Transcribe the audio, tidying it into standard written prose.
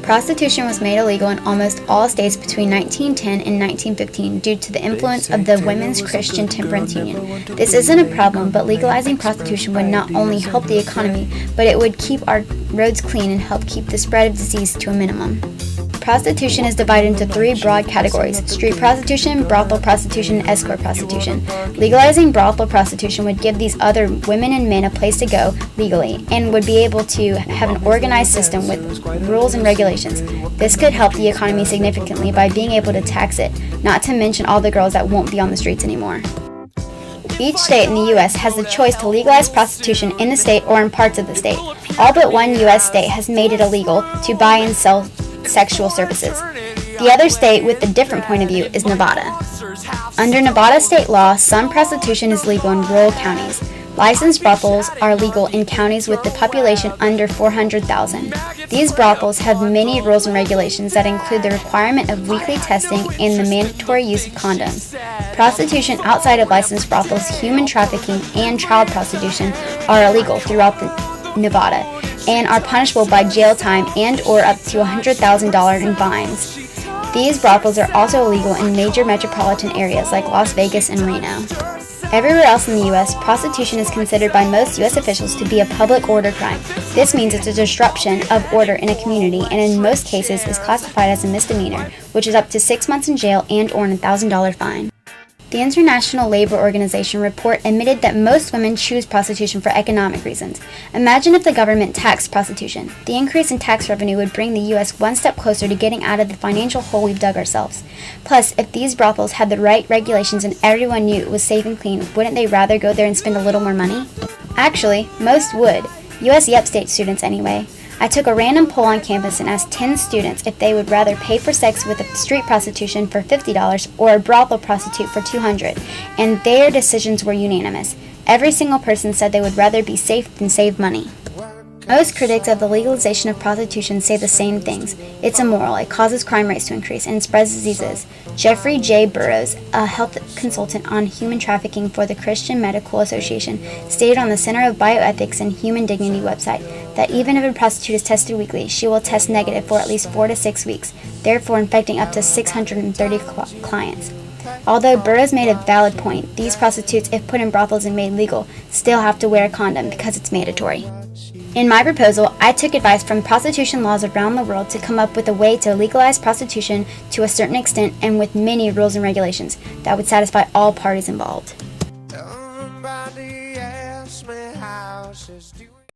Prostitution was made illegal in almost all states between 1910 and 1915 due to the influence of the Women's Christian Temperance Union. This isn't a problem, but legalizing prostitution would not only help the economy, but it would keep our roads clean and help keep the spread of disease to a minimum. Prostitution is divided into three broad categories: street prostitution, brothel prostitution, and escort prostitution. Legalizing brothel prostitution would give these other women and men a place to go legally and would be able to have an organized system with rules and regulations. This could help the economy significantly by being able to tax it, not to mention all the girls that won't be on the streets anymore. Each state in the U.S. has the choice to legalize prostitution in the state or in parts of the state. All but one U.S. state has made it illegal to buy and sell sexual services. The other state with a different point of view is Nevada. Under Nevada state law, some prostitution is legal in rural counties. Licensed brothels are legal in counties with the population under 400,000. These brothels have many rules and regulations that include the requirement of weekly testing and the mandatory use of condoms. Prostitution outside of licensed brothels, human trafficking, and child prostitution are illegal throughout Nevada and are punishable by jail time and or up to $100,000 in fines. These brothels are also illegal in major metropolitan areas like Las Vegas and Reno. Everywhere else in the U.S., prostitution is considered by most U.S. officials to be a public order crime. This means it's a disruption of order in a community and in most cases is classified as a misdemeanor, which is up to 6 months in jail and or a $1,000 fine. The International Labor Organization report admitted that most women choose prostitution for economic reasons. Imagine if the government taxed prostitution. The increase in tax revenue would bring the U.S. one step closer to getting out of the financial hole we've dug ourselves. Plus, if these brothels had the right regulations and everyone knew it was safe and clean, wouldn't they rather go there and spend a little more money? Actually, most would. U.S. Yep State students anyway. I took a random poll on campus and asked 10 students if they would rather pay for sex with a street prostitution for $50 or a brothel prostitute for $200, and their decisions were unanimous. Every single person said they would rather be safe than save money. Most critics of the legalization of prostitution say the same things. It's immoral, it causes crime rates to increase, and spreads diseases. Jeffrey J. Burrows, a health consultant on human trafficking for the Christian Medical Association, stated on the Center of Bioethics and Human Dignity website that even if a prostitute is tested weekly, she will test negative for at least 4 to 6 weeks, therefore infecting up to 630 clients. Although Burrows made a valid point, these prostitutes, if put in brothels and made legal, still have to wear a condom because it's mandatory. In my proposal, I took advice from prostitution laws around the world to come up with a way to legalize prostitution to a certain extent and with many rules and regulations that would satisfy all parties involved.